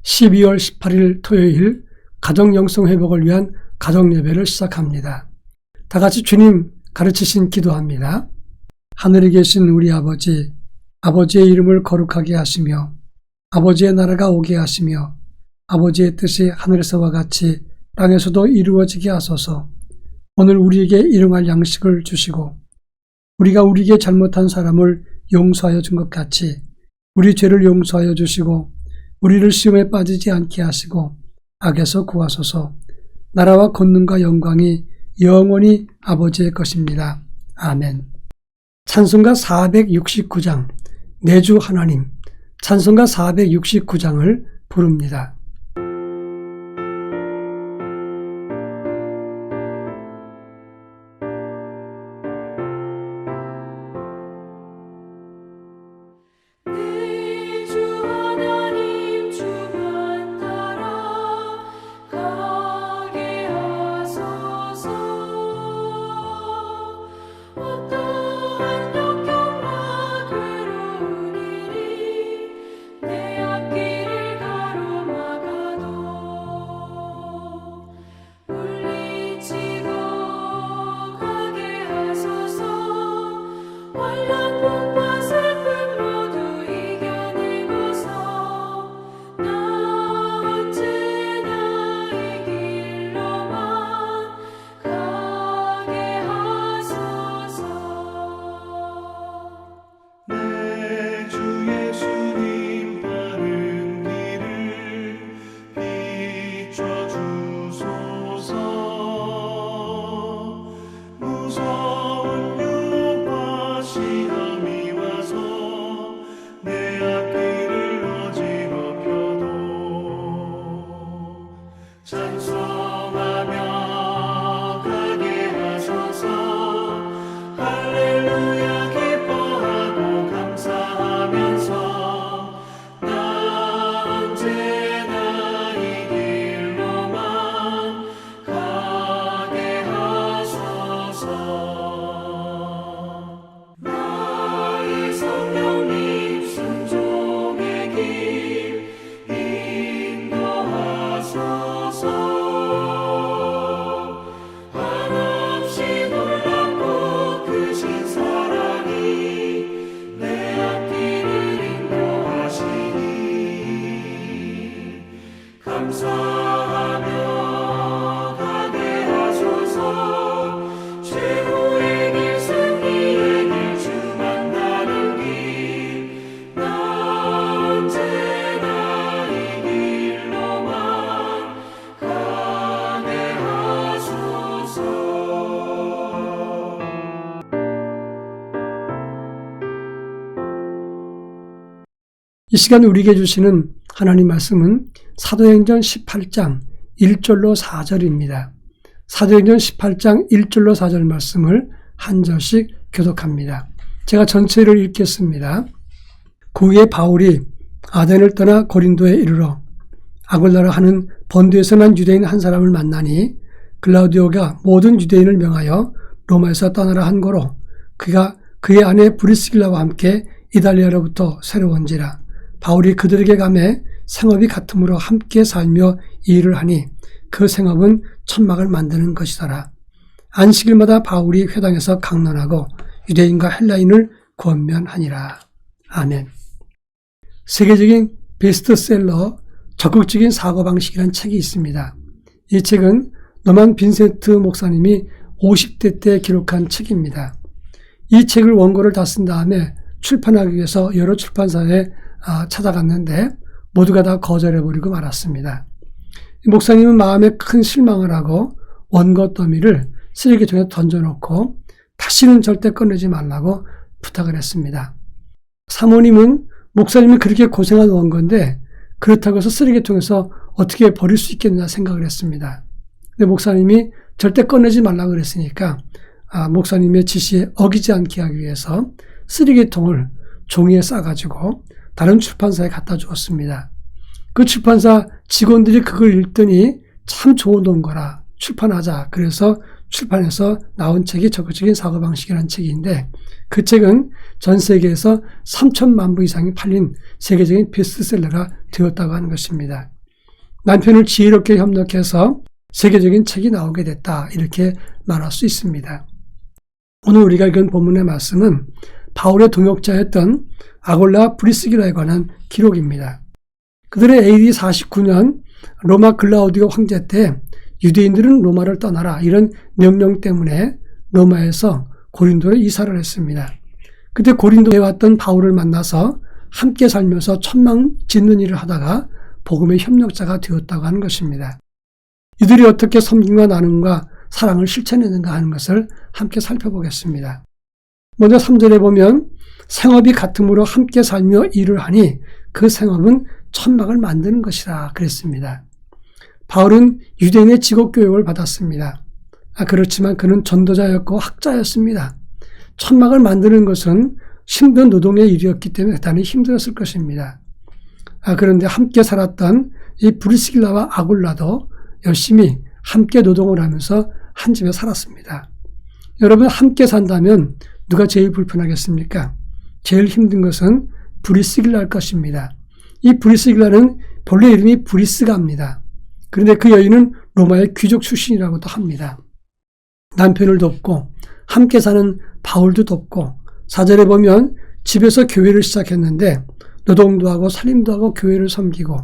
12월 18일 토요일 가정 영성 회복을 위한 가정 예배를 시작합니다. 다 같이 주님 가르치신 기도합니다. 하늘에 계신 우리 아버지, 아버지의 이름을 거룩하게 하시며 아버지의 나라가 오게 하시며 아버지의 뜻이 하늘에서와 같이 땅에서도 이루어지게 하소서. 오늘 우리에게 일용할 양식을 주시고 우리가 우리에게 잘못한 사람을 용서하여 준 것 같이 우리 죄를 용서하여 주시고 우리를 시험에 빠지지 않게 하시고 악에서 구하소서. 나라와 권능과 영광이 영원히 아버지의 것입니다. 아멘. 찬송가 469장 내 주 하나님, 찬송가 469장을 부릅니다. 이 시간 우리에게 주시는 하나님 말씀은 사도행전 18장 1절로 4절입니다. 사도행전 18장 1절로 4절 말씀을 한 절씩 교독합니다. 제가 전체를 읽겠습니다. 그 후에 바울이 아덴을 떠나 고린도에 이르러 아굴라라 하는 본도에서 난 유대인 한 사람을 만나니 글라우디오가 모든 유대인을 명하여 로마에서 떠나라 한 거로 그가 그의 아내 브리스길라와 함께 이달리아로부터 새로 온지라. 바울이 그들에게 가매 생업이 같으므로 함께 살며 일을 하니 그 생업은 천막을 만드는 것이더라. 안식일마다 바울이 회당에서 강론하고 유대인과 헬라인을 권면하니라. 아멘. 세계적인 베스트셀러 적극적인 사고방식이라는 책이 있습니다. 이 책은 노만 빈센트 목사님이 50대 때 기록한 책입니다. 이 책을 원고를 다 쓴 다음에 출판하기 위해서 여러 출판사에 찾아갔는데 모두가 다 거절해버리고 말았습니다. 목사님은 마음에 큰 실망을 하고 원고 더미를 쓰레기통에 던져놓고 다시는 절대 꺼내지 말라고 부탁을 했습니다. 사모님은 목사님이 그렇게 고생한 원고인데 그렇다고 해서 쓰레기통에서 어떻게 버릴 수 있겠느냐 생각을 했습니다. 근데 목사님이 절대 꺼내지 말라고 그랬으니까 목사님의 지시에 어기지 않게 하기 위해서 쓰레기통을 종이에 싸가지고 다른 출판사에 갖다 주었습니다. 그 출판사 직원들이 그걸 읽더니 참 좋은 원고라, 출판하자. 그래서 출판해서 나온 책이 적극적인 사고방식이라는 책인데 그 책은 전 세계에서 3천만 부 이상이 팔린 세계적인 베스트셀러가 되었다고 하는 것입니다. 남편을 지혜롭게 협력해서 세계적인 책이 나오게 됐다. 이렇게 말할 수 있습니다. 오늘 우리가 읽은 본문의 말씀은 바울의 동역자였던 아골라 브리스길라에 관한 기록입니다. 그들의 AD 49년 로마 글라우디오 황제 때 유대인들은 로마를 떠나라 이런 명령 때문에 로마에서 고린도로 이사를 했습니다. 그때 고린도에 왔던 바울을 만나서 함께 살면서 천막 짓는 일을 하다가 복음의 협력자가 되었다고 하는 것입니다. 이들이 어떻게 섬김과 나눔과 사랑을 실천했는가 하는 것을 함께 살펴보겠습니다. 먼저 3절에 보면 생업이 같음으로 함께 살며 일을 하니 그 생업은 천막을 만드는 것이라 그랬습니다. 바울은 유대인의 직업교육을 받았습니다. 그렇지만 그는 전도자였고 학자였습니다. 천막을 만드는 것은 힘든 노동의 일이었기 때문에 대단히 힘들었을 것입니다. 그런데 함께 살았던 이 브리스길라와 아굴라도 열심히 함께 노동을 하면서 한 집에 살았습니다. 여러분 함께 산다면 누가 제일 불편하겠습니까? 제일 힘든 것은 브리스길라일 것입니다. 이 브리스길라는 본래 이름이 브리스가입니다. 그런데 그 여인은 로마의 귀족 출신이라고도 합니다. 남편을 돕고 함께 사는 바울도 돕고 4절에 보면 집에서 교회를 시작했는데 노동도 하고 살림도 하고 교회를 섬기고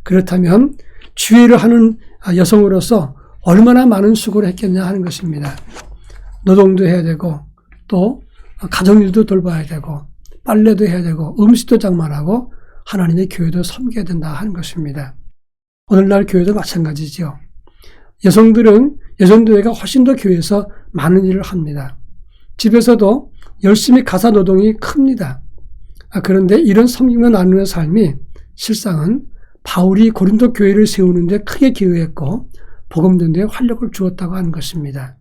그렇다면 주일을 하는 여성으로서 얼마나 많은 수고를 했겠냐 하는 것입니다. 노동도 해야 되고 또 가정일도 돌봐야 되고 빨래도 해야 되고 음식도 장만하고 하나님의 교회도 섬겨야 된다 하는 것입니다. 오늘날 교회도 마찬가지죠. 여성들은 여성교회가 훨씬 더 교회에서 많은 일을 합니다. 집에서도 열심히 가사 노동이 큽니다. 그런데 이런 섬김과 나누는 삶이 실상은 바울이 고린도 교회를 세우는 데 크게 기여했고 복음 전도에 활력을 주었다고 하는 것입니다.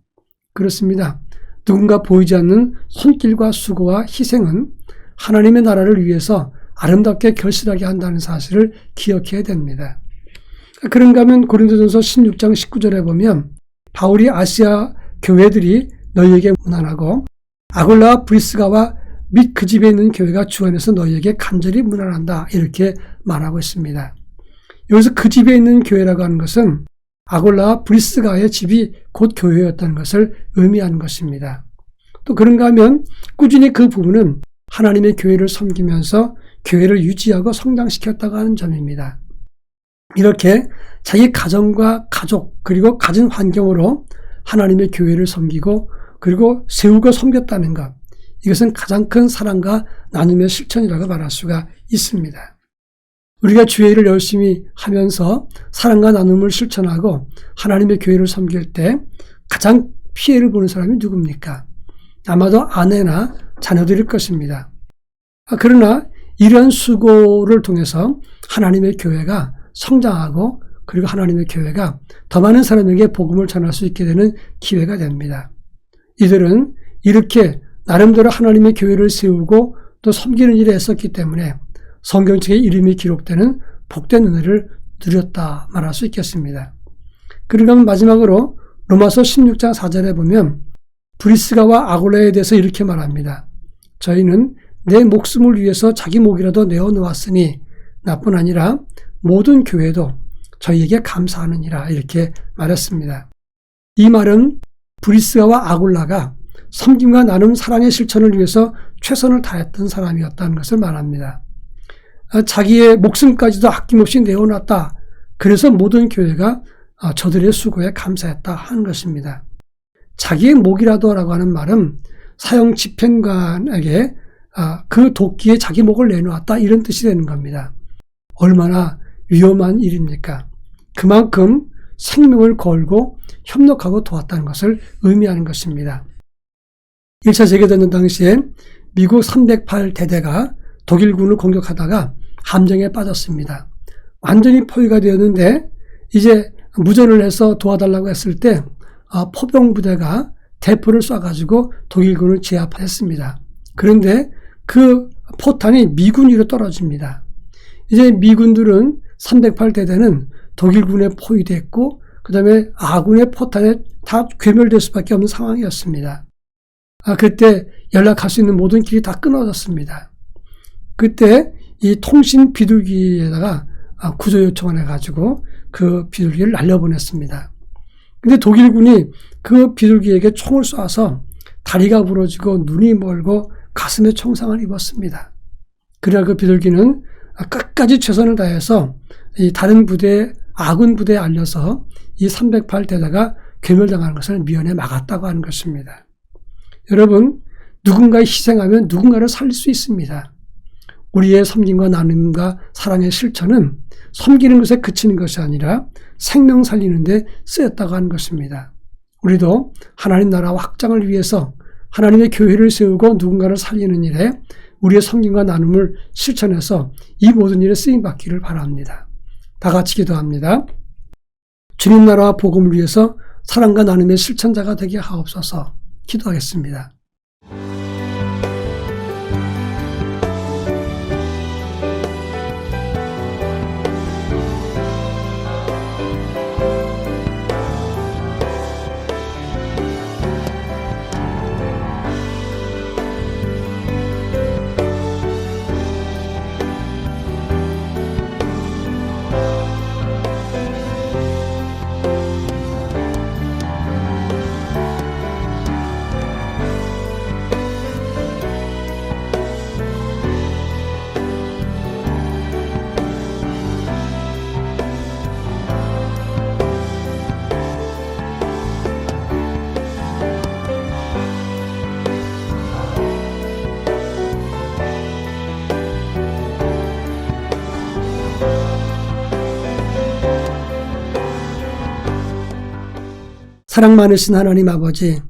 그렇습니다. 누군가 보이지 않는 손길과 수고와 희생은 하나님의 나라를 위해서 아름답게 결실하게 한다는 사실을 기억해야 됩니다. 그런가 하면 고린도전서 16장 19절에 보면 바울이 아시아 교회들이 너희에게 문안하고 아골라와 브리스가와 및 그 집에 있는 교회가 주 안에서 너희에게 간절히 문안한다 이렇게 말하고 있습니다. 여기서 그 집에 있는 교회라고 하는 것은 아골라와 브리스가의 집이 곧 교회였다는 것을 의미하는 것입니다. 또 그런가 하면 꾸준히 그 부분은 하나님의 교회를 섬기면서 교회를 유지하고 성장시켰다고 하는 점입니다. 이렇게 자기 가정과 가족 그리고 가진 환경으로 하나님의 교회를 섬기고 그리고 세우고 섬겼다는 것, 이것은 가장 큰 사랑과 나눔의 실천이라고 말할 수가 있습니다. 우리가 주의 일을 열심히 하면서 사랑과 나눔을 실천하고 하나님의 교회를 섬길 때 가장 피해를 보는 사람이 누굽니까? 아마도 아내나 자녀들일 것입니다. 그러나 이런 수고를 통해서 하나님의 교회가 성장하고 그리고 하나님의 교회가 더 많은 사람에게 복음을 전할 수 있게 되는 기회가 됩니다. 이들은 이렇게 나름대로 하나님의 교회를 세우고 또 섬기는 일에 애썼기 때문에 성경책에 이름이 기록되는 복된 은혜를 누렸다 말할 수 있겠습니다. 그러면 마지막으로 로마서 16장 4절에 보면 브리스가와 아골라에 대해서 이렇게 말합니다. 저희는 내 목숨을 위해서 자기 목이라도 내어놓았으니 나뿐 아니라 모든 교회도 저희에게 감사하느니라 이렇게 말했습니다. 이 말은 브리스가와 아골라가 섬김과 나눔 사랑의 실천을 위해서 최선을 다했던 사람이었다는 것을 말합니다. 자기의 목숨까지도 아낌없이 내어놨다. 그래서 모든 교회가 저들의 수고에 감사했다 하는 것입니다. 자기의 목이라도라고 하는 말은 사형 집행관에게 그 도끼에 자기 목을 내놓았다 이런 뜻이 되는 겁니다. 얼마나 위험한 일입니까? 그만큼 생명을 걸고 협력하고 도왔다는 것을 의미하는 것입니다. 1차 세계대전 당시에 미국 308대대가 독일군을 공격하다가 함정에 빠졌습니다. 완전히 포위가 되었는데 이제 무전을 해서 도와달라고 했을 때 포병부대가 대포를 쏴가지고 독일군을 제압했습니다. 그런데 그 포탄이 미군 위로 떨어집니다. 이제 미군들은 308대대는 독일군에 포위됐고 그 다음에 아군의 포탄에 다 괴멸될 수밖에 없는 상황이었습니다. 그때 연락할 수 있는 모든 길이 다 끊어졌습니다. 그때 이 통신 비둘기에다가 구조 요청을 해가지고 그 비둘기를 날려보냈습니다. 근데 독일군이 그 비둘기에게 총을 쏴서 다리가 부러지고 눈이 멀고 가슴에 총상을 입었습니다. 그러나 그 비둘기는 끝까지 최선을 다해서 이 다른 부대, 아군 부대에 알려서 이 308대대가 괴멸당하는 것을 미연에 막았다고 하는 것입니다. 여러분, 누군가 희생하면 누군가를 살릴 수 있습니다. 우리의 섬김과 나눔과 사랑의 실천은 섬기는 것에 그치는 것이 아니라 생명 살리는 데 쓰였다고 하는 것입니다. 우리도 하나님 나라 확장을 위해서 하나님의 교회를 세우고 누군가를 살리는 일에 우리의 섬김과 나눔을 실천해서 이 모든 일에 쓰임받기를 바랍니다. 다 같이 기도합니다. 주님 나라와 복음을 위해서 사랑과 나눔의 실천자가 되게 하옵소서. 기도하겠습니다. 사랑 많으신 하나님 아버지,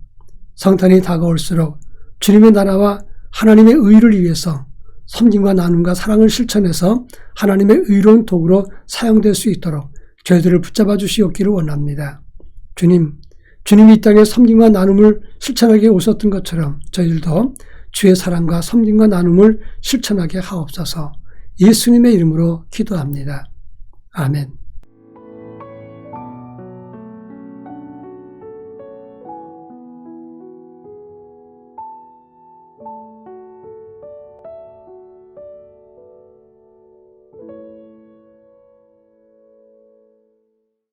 성탄이 다가올수록 주님의 나라와 하나님의 의를 위해서 섬김과 나눔과 사랑을 실천해서 하나님의 의로운 도구로 사용될 수 있도록 저희들을 붙잡아 주시옵기를 원합니다. 주님이 이 땅에 섬김과 나눔을 실천하게 오셨던 것처럼 저희들도 주의 사랑과 섬김과 나눔을 실천하게 하옵소서. 예수님의 이름으로 기도합니다. 아멘.